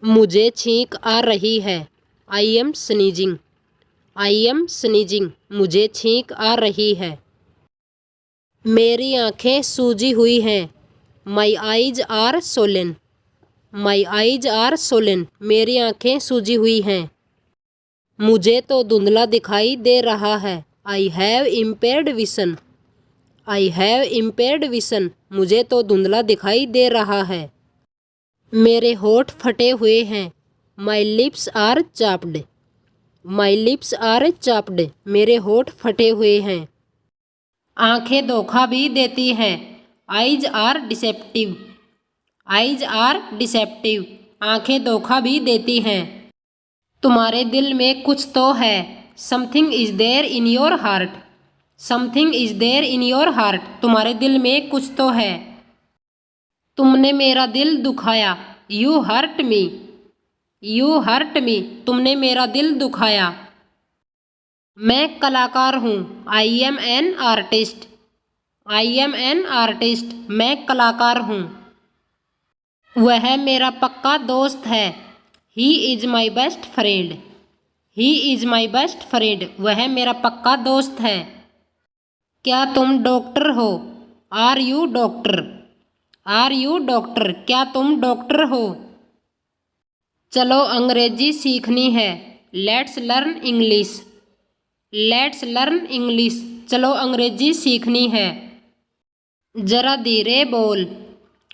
मुझे छींक आ रही है। I am sneezing. I am sneezing. मुझे छींक आ रही है। मेरी आंखें सूजी हुई हैं। My eyes are swollen. My eyes are swollen. मेरी आंखें सूजी हुई हैं। मुझे तो धुंधला दिखाई दे रहा है। I have impaired vision. I have impaired vision. मुझे तो धुंधला दिखाई दे रहा है। मेरे होठ फटे हुए हैं। My lips are chapped. My lips are chapped. मेरे होठ फटे हुए हैं। आंखें धोखा भी देती हैं। Eyes are deceptive. Eyes are deceptive. आंखें धोखा भी देती हैं। तुम्हारे दिल में कुछ तो है। Something is there in your heart. Something is there in your heart. तुम्हारे दिल में कुछ तो है। तुमने मेरा दिल दुखाया। You hurt me. You hurt me. तुमने मेरा दिल दुखाया। मैं कलाकार हूँ। I am an artist. I am an artist. मैं कलाकार हूँ। वह मेरा पक्का दोस्त है। He is my best friend. He is my best friend. वह मेरा पक्का दोस्त है। क्या तुम डॉक्टर हो? Are you doctor? Are you doctor? क्या तुम डॉक्टर हो? चलो अंग्रेजी सीखनी है। Let's learn English. Let's learn English. चलो अंग्रेजी सीखनी है। जरा धीरे बोल।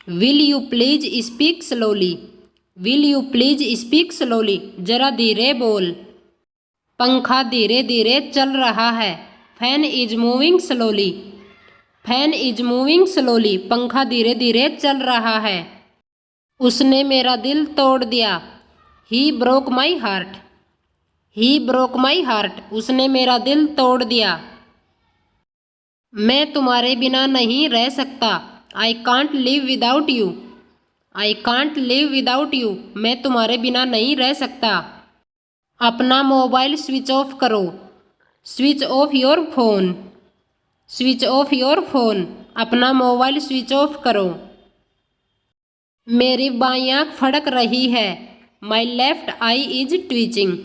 Will you please speak slowly. Will you please speak slowly. जरा धीरे बोल। पंखा धीरे धीरे चल रहा है। Fan is moving slowly. Fan is moving slowly. पंखा धीरे धीरे चल रहा है। उसने मेरा दिल तोड़ दिया। He broke my heart. He broke my heart. उसने मेरा दिल तोड़ दिया। मैं तुम्हारे बिना नहीं रह सकता। I can't live without you. I can't live without you. मैं तुम्हारे बिना नहीं रह सकता। अपना मोबाइल स्विच ऑफ करो। Switch off your phone. Switch off your phone. अपना मोबाइल स्विच ऑफ करो। मेरी बाईं आँख फड़क रही है। My left I is twitching.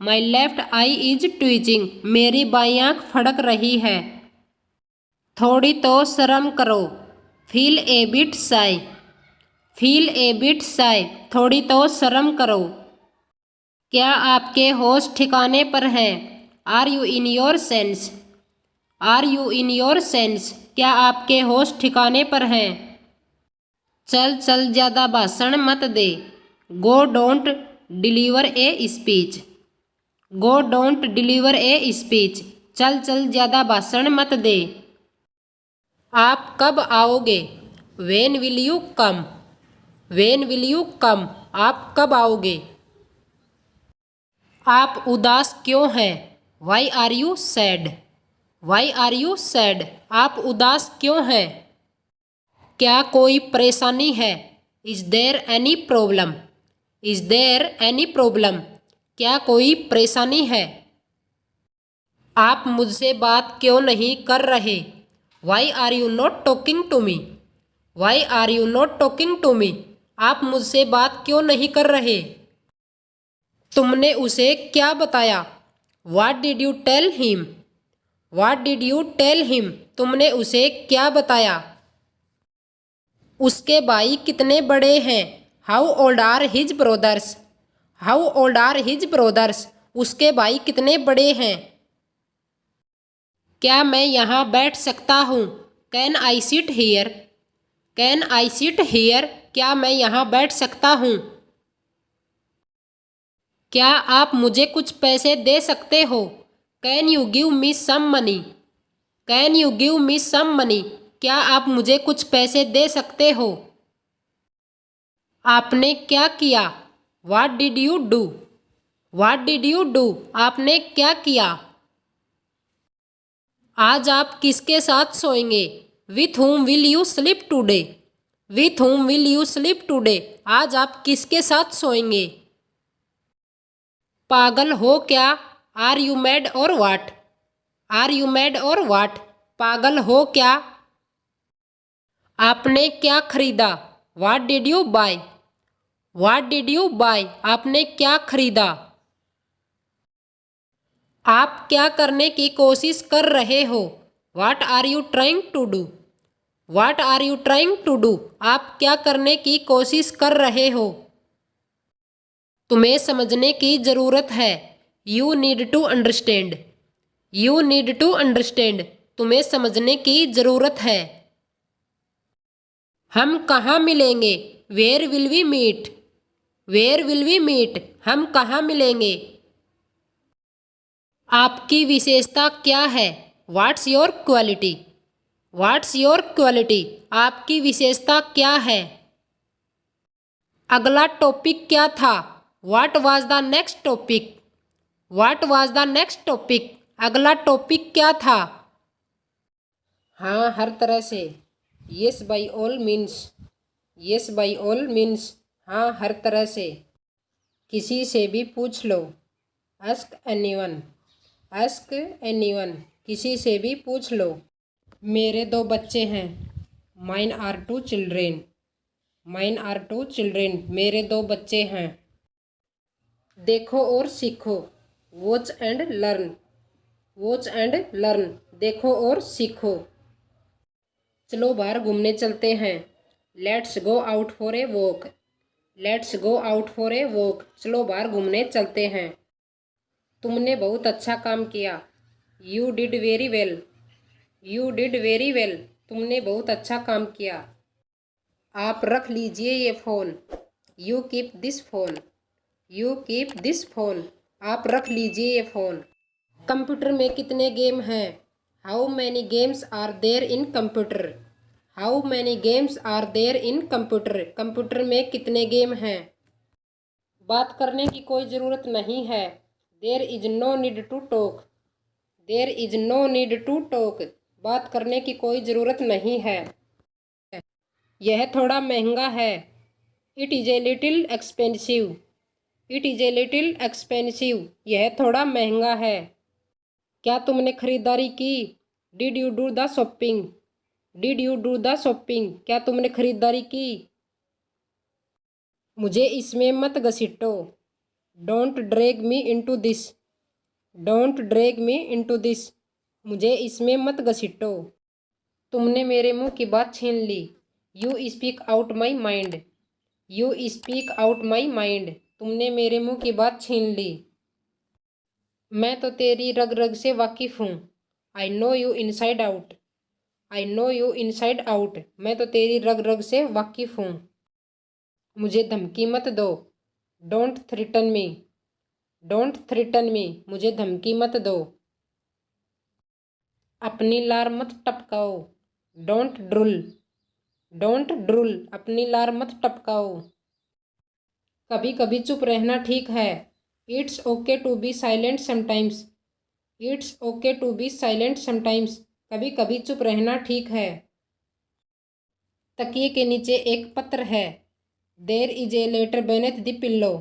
My left I is twitching. मेरी बाईं आँख फड़क रही है। थोड़ी तो शर्म करो। Feel a bit shy. Feel a bit shy. थोड़ी तो शर्म करो। क्या आपके होश ठिकाने पर हैं? Are you in your sense. Are you in your sense. क्या आपके होश ठिकाने पर हैं? चल चल ज़्यादा भाषण मत दे। Go don't deliver a speech. Go don't deliver a speech. चल चल ज़्यादा भाषण मत दे। आप कब आओगे? When will you come. When will you come. आप कब आओगे? आप उदास क्यों हैं? Why are you sad. Why are you sad. आप उदास क्यों हैं? क्या कोई परेशानी है? Is there any problem. Is there any problem. क्या कोई परेशानी है? आप मुझसे बात क्यों नहीं कर रहे? Why are you not talking to me. Why are you not talking to me. आप मुझसे बात क्यों नहीं कर रहे? तुमने उसे क्या बताया? What did you tell him. What did you tell him. तुमने उसे क्या बताया? उसके भाई कितने बड़े हैं? How old are his brothers. How old are his brothers. उसके भाई कितने बड़े हैं? क्या मैं यहाँ बैठ सकता हूँ? Can I sit here. Can I sit here. क्या मैं यहाँ बैठ सकता हूँ? क्या आप मुझे कुछ पैसे दे सकते हो? Can you give me some money. Can you give me some money. क्या आप मुझे कुछ पैसे दे सकते हो? आपने क्या किया? वाट did you do. Watt did you do. आपने क्या किया? आज आप किसके साथ सोएंगे? With whom will you sleep today. With whom will you sleep today. आज आप किसके साथ सोएंगे? पागल हो क्या? आर यू मैड और वाट। आर यू मैड और वाट। पागल हो क्या? आपने क्या खरीदा? What did you buy. What did you buy? आपने क्या खरीदा? आप क्या करने की कोशिश कर रहे हो? What are you trying to do? What are you trying to do? आप क्या करने की कोशिश कर रहे हो? तुम्हें समझने की ज़रूरत है। You need to understand. You need to understand. तुम्हें समझने की ज़रूरत है। हम कहाँ मिलेंगे? Where will we meet? Where will we meet? हम कहाँ मिलेंगे? आपकी विशेषता क्या है? What's your quality? What's your quality? आपकी विशेषता क्या है? अगला टॉपिक क्या था? What was the next topic? What was the next topic? अगला टॉपिक क्या था? हाँ, हर तरह से। Yes by all means. Yes by all means हाँ, हर तरह से। किसी से भी पूछ लो। Ask anyone. Ask anyone. किसी से भी पूछ लो। मेरे 2 बच्चे हैं। Mine are 2 children. Mine are 2 children. मेरे 2 बच्चे हैं। देखो और सीखो। Watch and learn. Watch and learn. देखो और सीखो। चलो बाहर घूमने चलते हैं। Let's go out for a walk. Let's go out for a walk. चलो बाहर घूमने चलते हैं। तुमने बहुत अच्छा काम किया। You did very well. You did very well. तुमने बहुत अच्छा काम किया। आप रख लीजिए ये phone. You keep this phone. You keep this phone. आप रख लीजिए ये फ़ोन। कंप्यूटर में कितने गेम हैं? How many games are there in computer? How many games are there in computer? Computer में कितने गेम हैं? बात करने की कोई ज़रूरत नहीं है। There is no need to talk. There is no need to talk. बात करने की कोई ज़रूरत नहीं है। यह थोड़ा महंगा है। It is a little expensive. It is a little expensive. यह थोड़ा महंगा है। क्या तुमने खरीदारी की? Did you do the shopping? Did you do the shopping? क्या तुमने खरीदारी की? मुझे इसमें मत घसीटो। Don't drag me into this. Don't drag me into this. मुझे इसमें मत घसीटो। तुमने मेरे मुंह की बात छीन ली। You speak out my mind. You speak out my mind. तुमने मेरे मुंह की बात छीन ली। मैं तो तेरी रग रग से वाकिफ़ हूँ। I know you inside out. I know you inside out. मैं तो तेरी रग रग से वाकिफ़ हूँ। मुझे धमकी मत दो। Don't threaten me. Don't threaten me. मुझे धमकी मत दो। अपनी लार मत टपकाओ। डोंट ड्रुल। डोंट ड्रुल। अपनी लार मत टपकाओ। कभी कभी चुप रहना ठीक है। It's okay to be silent sometimes. It's okay to be silent sometimes. कभी कभी चुप रहना ठीक है। तकिए के नीचे एक पत्र है। There is a letter beneath the pillow.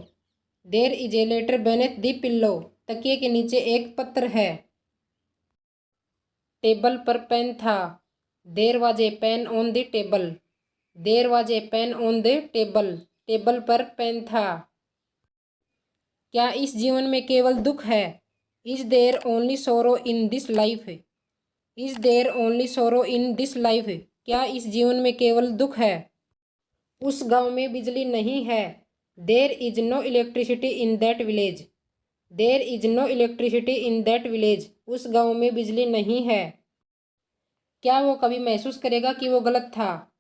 There is a letter beneath the pillow. तकिए के नीचे एक पत्र है। टेबल पर पेन था। There was a pain on the table. There was a pain on the table. Table पर pen था। क्या इस जीवन में केवल दुख है? Is there only sorrow in this life? Is there only sorrow in this life? क्या इस जीवन में केवल दुख है? उस गांव में बिजली नहीं है। There is no electricity in that village. There is no electricity in that village. उस गांव में बिजली नहीं है। क्या वो कभी महसूस करेगा कि वो गलत था?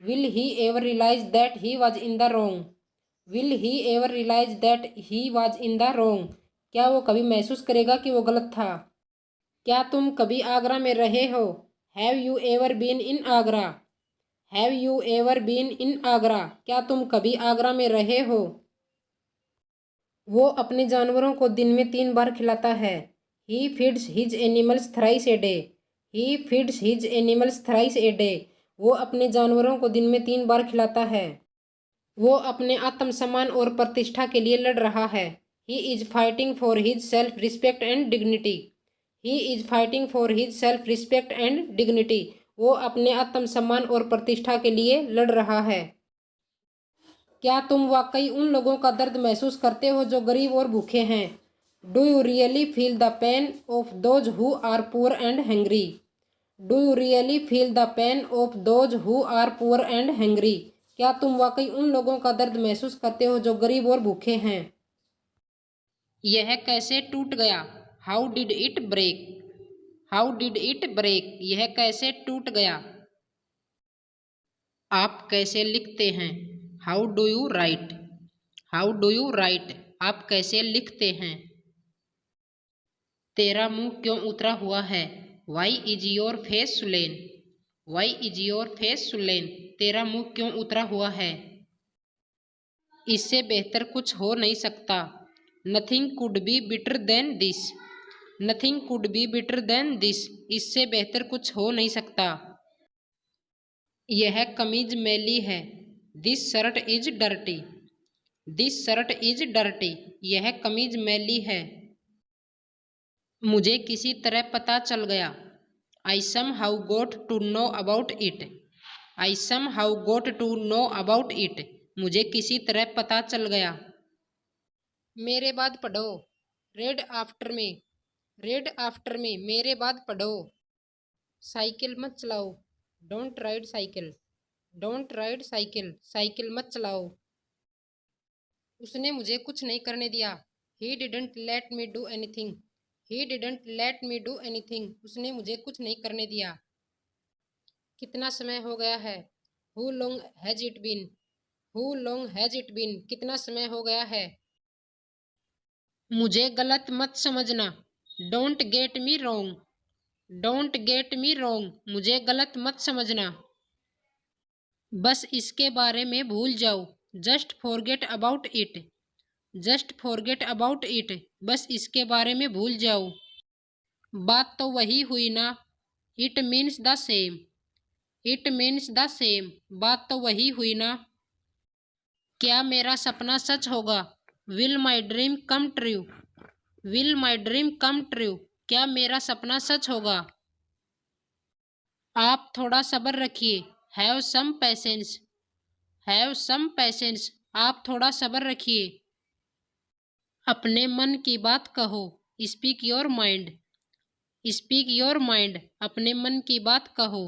Will he ever realise that he was in the wrong? Will he ever realise that he was in the wrong? क्या वो कभी महसूस करेगा कि वो गलत था? क्या तुम कभी आगरा में रहे हो? Have you ever been in Agra? Have you ever been in Agra? क्या तुम कभी आगरा में रहे हो? वो अपने जानवरों को दिन में 3 बार खिलाता है। He feeds his animals thrice a day. He feeds his animals thrice a day. वो अपने जानवरों को दिन में 3 बार खिलाता है। वो अपने आत्मसम्मान और प्रतिष्ठा के लिए लड़ रहा है। He is fighting for his self respect and dignity. He is fighting for his self respect and dignity. वो अपने आत्मसम्मान और प्रतिष्ठा के लिए लड़ रहा है। क्या तुम वाकई उन लोगों का दर्द महसूस करते हो जो गरीब और भूखे हैं? Do you really feel the pain of those who are poor and hungry? Do you really feel the pain of those who are poor and hungry? क्या तुम वाकई उन लोगों का दर्द महसूस करते हो जो गरीब और भूखे हैं? यह कैसे टूट गया? How did it break? How did it break? यह कैसे टूट गया? आप कैसे लिखते हैं? How do you write? How do you write? आप कैसे लिखते हैं? तेरा मुंह क्यों उतरा हुआ है? Why is your face sullen? Why is your face sullen? तेरा मुंह क्यों उतरा हुआ है? इससे बेहतर कुछ हो नहीं सकता। Nothing could be better than this. Nothing could be better than this. इससे बेहतर कुछ हो नहीं सकता। यह कमीज मैली है। This shirt is dirty. This shirt is dirty. यह कमीज मैली है। मुझे किसी तरह पता चल गया। I somehow got to know about it. I somehow got to know about it. मुझे किसी तरह पता चल गया। मेरे बाद पढ़ो। Read after me. Read after me. मेरे बाद पढ़ो। साइकिल मत चलाओ। Don't ride cycle. Don't ride cycle. Cycle मत चलाओ। उसने मुझे कुछ नहीं करने दिया। He didn't let me do anything. He didn't let me do anything. उसने मुझे कुछ नहीं करने दिया। कितना समय हो गया है? How long has it been? How long has it been? कितना समय हो गया है? मुझे गलत मत समझना। Don't get me wrong. Don't get me wrong. मुझे गलत मत समझना। बस इसके बारे में भूल जाओ। Just forget about it. Just forget about it. बस इसके बारे में भूल जाओ। बात तो वही हुई ना। It means the same. It means the same. बात तो वही हुई ना। क्या मेरा सपना सच होगा? Will my dream come true? Will my dream come true? क्या मेरा सपना सच होगा? आप थोड़ा सब्र रखिए। Have some patience. Have some patience. आप थोड़ा सब्र रखिए। अपने मन की बात कहो। Speak your mind. Speak your mind. अपने मन की बात कहो।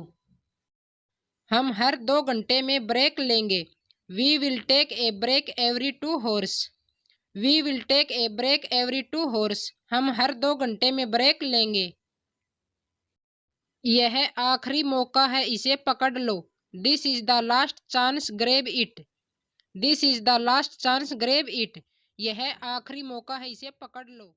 हम हर 2 घंटे में ब्रेक लेंगे। We will take a break every 2 hours. We will take a break every 2 hours. हम हर 2 घंटे में ब्रेक लेंगे। यह आखिरी मौका है, इसे पकड़ लो। This is the last chance, grab it. This is the last chance, grab it. यह आखिरी मौका है, इसे पकड़ लो।